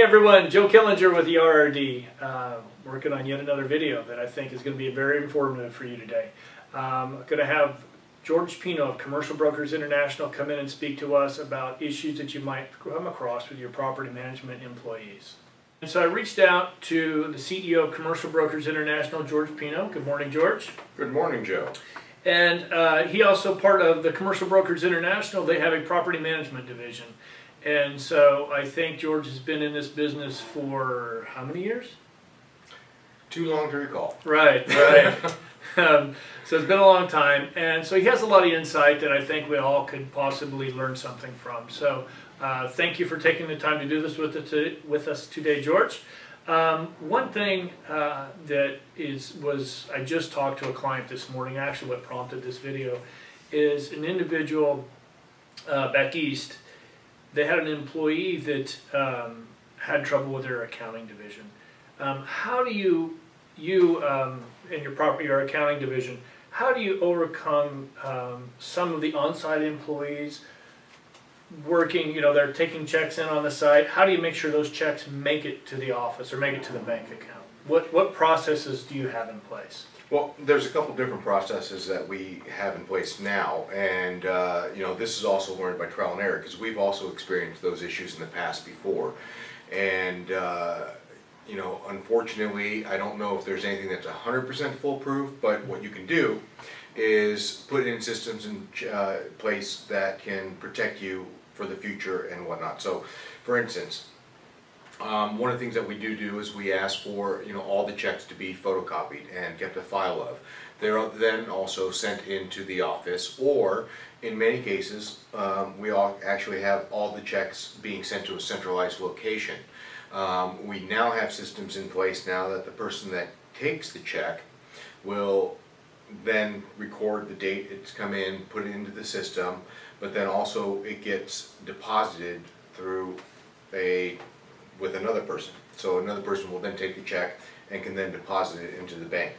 everyone, Joe Killinger with theRRD, working on yet another video that I think is going to be very informative for you today. I'm going to have George Pino of Commercial Brokers International come in and speak to us about issues that you might come across with your property management employees. And so I reached out to the CEO of Commercial Brokers International, George Pino. Good morning, George. Good morning, Joe. And he also part of the Commercial Brokers International. They have a property management division. And so I think George has been in this business for how many years? Too long to recall. Right, right. So it's been a long time. And so he has a lot of insight that I think we all could possibly learn something from. So thank you for taking the time to do this with us today, George. One thing that was I just talked to a client this morning, actually what prompted this video, is an individual back east. They had an employee that had trouble with their accounting division. How do you in your accounting division, how do you overcome some of the on-site employees working, they're taking checks in on the site? How do you make sure those checks make it to the office or make it to the bank account? What processes do you have in place? Well, there's a couple different processes that we have in place now, and this is also learned by trial and error because we've also experienced those issues in the past before. And unfortunately, I don't know if there's anything that's 100% foolproof, but what you can do is put in systems in place that can protect you for the future and whatnot. So, for instance, one of the things that we do is we ask for all the checks to be photocopied and kept a file of. They're then also sent into the office, or in many cases we actually have all the checks being sent to a centralized location. We now have systems in place now that the person that takes the check will then record the date it's come in, put it into the system, but then also it gets deposited through with another person. So another person will then take the check and can then deposit it into the bank.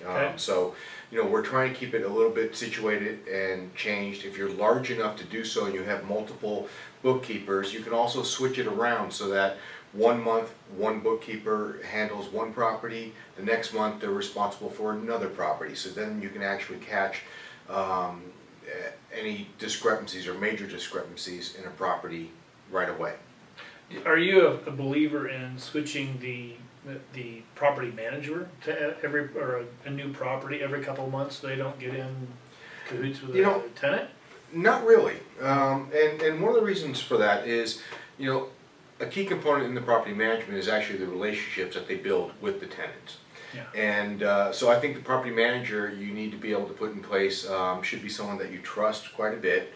Okay. So we're trying to keep it a little bit situated and changed. If you're large enough to do so and you have multiple bookkeepers, you can also switch it around so that 1 month one bookkeeper handles one property, the next month they're responsible for another property. So then you can actually catch any discrepancies or major discrepancies in a property right away. Are you a believer in switching the property manager to a new property every couple of months so they don't get in cahoots with the tenant? Not really. And one of the reasons for that is, a key component in the property management is actually the relationships that they build with the tenants. Yeah. And so I think the property manager you need to be able to put in place should be someone that you trust quite a bit,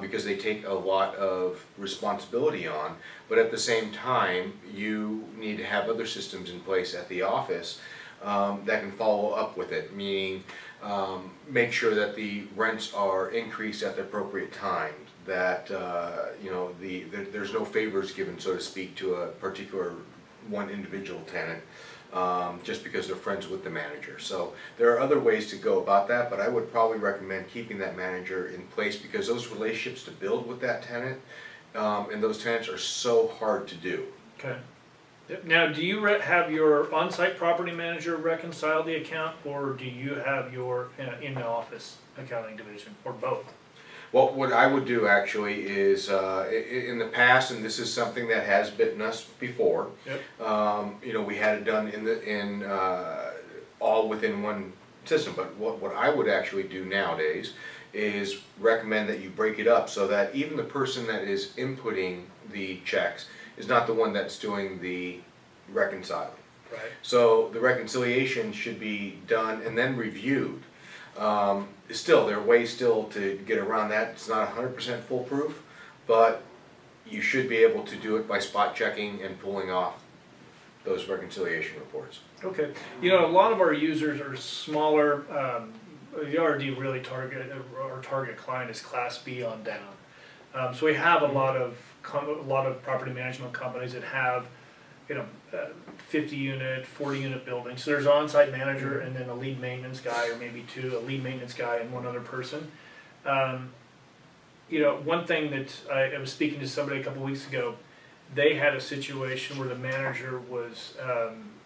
because they take a lot of responsibility on, but at the same time you need to have other systems in place at the office that can follow up with it, meaning make sure that the rents are increased at the appropriate time, that there's no favors given, so to speak, to a particular one individual tenant just because they're friends with the manager. So there are other ways to go about that, but I would probably recommend keeping that manager in place because those relationships to build with that tenant and those tenants are so hard to do. Okay. Now, do you have your on-site property manager reconcile the account, or do you have your in-the-office accounting division, or both? Well, what I would do actually is, in the past, and this is something that has bitten us before. Yep. We had it done all within one system. But what I would actually do nowadays is recommend that you break it up so that even the person that is inputting the checks is not the one that's doing the reconciling. Right. So the reconciliation should be done and then reviewed. Still, there are ways still to get around that. It's not 100% foolproof, but you should be able to do it by spot checking and pulling off those reconciliation reports. Okay. A lot of our users are smaller. The RD really our target client is Class B on down. So we have a lot of property management companies that have 50 unit, 40 unit buildings. So there's an on-site manager and then a lead maintenance guy, or maybe two, a lead maintenance guy and one other person. One thing that I was speaking to somebody a couple weeks ago, they had a situation where the manager was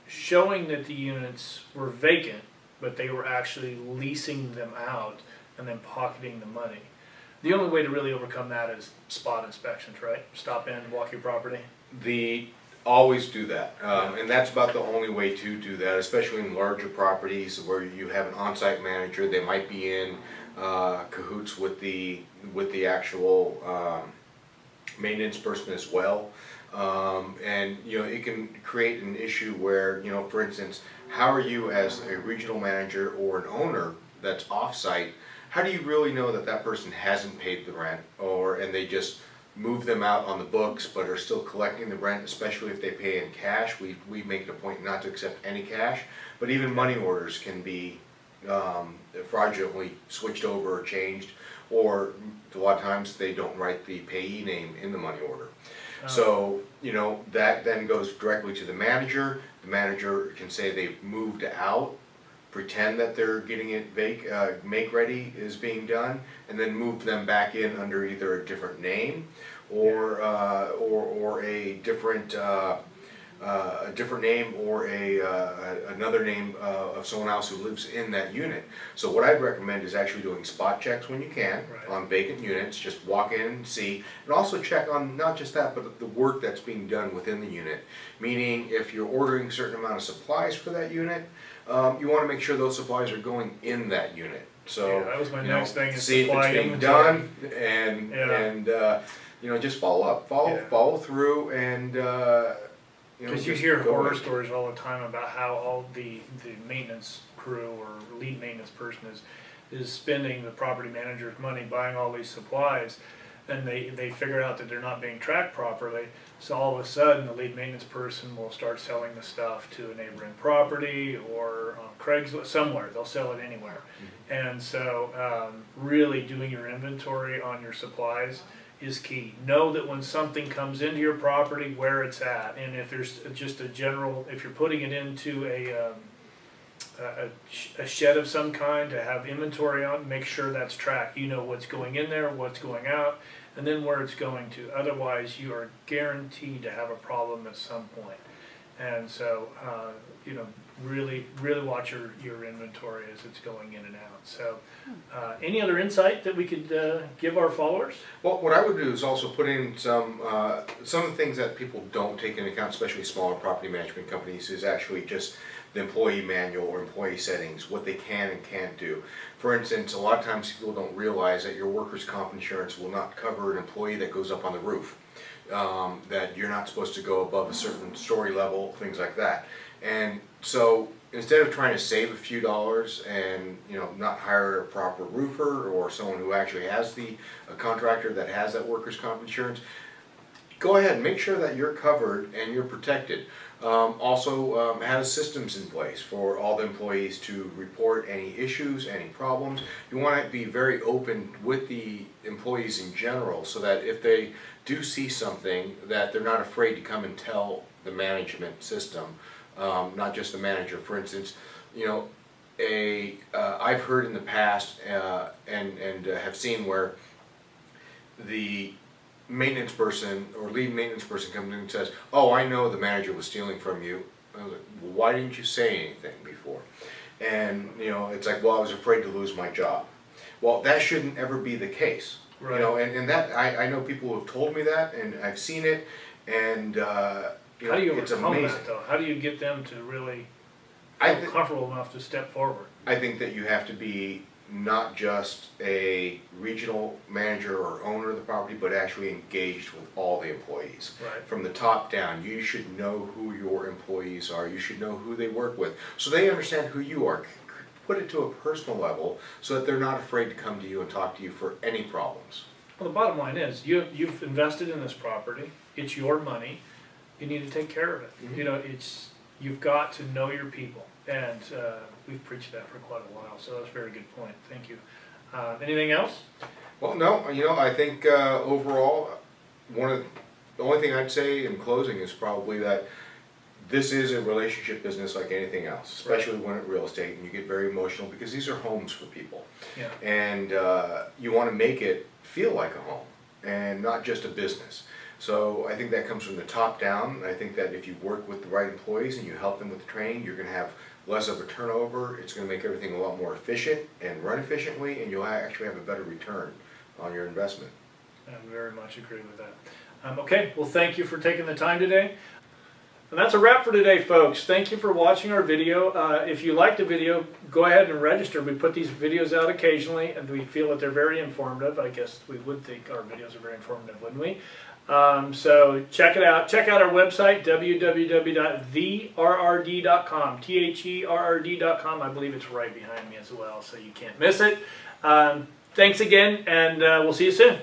showing that the units were vacant, but they were actually leasing them out and then pocketing the money. The only way to really overcome that is spot inspections, right? Stop in, walk your property. Always do that, and that's about the only way to do that, especially in larger properties where you have an on-site manager. They might be in cahoots with the actual maintenance person as well, and it can create an issue where, for instance, how are you as a regional manager or an owner that's off-site? How do you really know that that person hasn't paid the rent, and they just move them out on the books but are still collecting the rent, especially if they pay in cash? We make it a point not to accept any cash, but even money orders can be fraudulently switched over or changed, or a lot of times they don't write the payee name in the money order. So, that then goes directly to the manager. The manager can say they've moved out, pretend that they're getting it make ready is being done, and then move them back in under either a different name or a different name or another name of someone else who lives in that unit. So what I'd recommend is actually doing spot checks when you can on vacant units. Just walk in and see, and also check on not just that, but the work that's being done within the unit. Meaning, if you're ordering a certain amount of supplies for that unit, you want to make sure those supplies are going in that unit. So that was my next thing. Is see if it's being done, and just follow up, follow through, and because you hear horror stories all the time about how all the maintenance crew or lead maintenance person is spending the property manager's money buying all these supplies, and they figure out that they're not being tracked properly. So all of a sudden, the lead maintenance person will start selling the stuff to a neighboring property or on Craigslist, somewhere. They'll sell it anywhere. And so really doing your inventory on your supplies is key. Know that when something comes into your property, where it's at. And if there's just a general, if you're putting it into a shed of some kind to have inventory on, make sure that's tracked. You know what's going in there, what's going out, and then where it's going to. Otherwise, you are guaranteed to have a problem at some point. And so, really watch your inventory as it's going in and out. So, any other insight that we could give our followers? Well, what I would do is also put in some of the things that people don't take into account, especially smaller property management companies, is actually just the employee manual or employee settings, what they can and can't do. For instance, a lot of times people don't realize that your workers' comp insurance will not cover an employee that goes up on the roof, that you're not supposed to go above a certain story level, things like that. And so instead of trying to save a few dollars and not hire a proper roofer or someone who actually has a contractor that has that workers' comp insurance, go ahead and make sure that you're covered and you're protected. Also have systems in place for all the employees to report any issues, any problems. You want to be very open with the employees in general, so that if they do see something, that they're not afraid to come and tell the management system, not just the manager. For instance, I've heard in the past and have seen where the maintenance person or lead maintenance person comes in and says, "Oh, I know the manager was stealing from you." I was like, "Well, why didn't you say anything before?" And it's like, "Well, I was afraid to lose my job." Well, that shouldn't ever be the case. Right. And that I know people who have told me that, and I've seen it, and how do you it's overcome amazing. that though? How do you get them to really feel comfortable enough to step forward? I think that you have to be not just a regional manager or owner of the property, but actually engaged with all the employees. Right. From the top down, you should know who your employees are. You should know who they work with, so they understand who you are. Put it to a personal level so that they're not afraid to come to you and talk to you for any problems. Well, the bottom line is you've invested in this property. It's your money. You need to take care of it. Mm-hmm. You've got to know your people, and we've preached that for quite a while. So that's a very good point. Thank you. Anything else? Well, no. I think overall, the only thing I'd say in closing is probably that this is a relationship business like anything else, especially when it's real estate, and you get very emotional because these are homes for people. Yeah. And you want to make it feel like a home and not just a business. So I think that comes from the top down. I think that if you work with the right employees and you help them with the training, you're going to have less of a turnover. It's going to make everything a lot more efficient and run efficiently, and you'll actually have a better return on your investment. I very much agree with that. Okay, well, thank you for taking the time today. And that's a wrap for today, folks. Thank you for watching our video. If you like the video, go ahead and register. We put these videos out occasionally, and we feel that they're very informative. I guess we would think our videos are very informative, wouldn't we? So check it out. Check out our website, www.theRRD.com, THERRD.com. I believe it's right behind me as well, so you can't miss it. Thanks again, and we'll see you soon.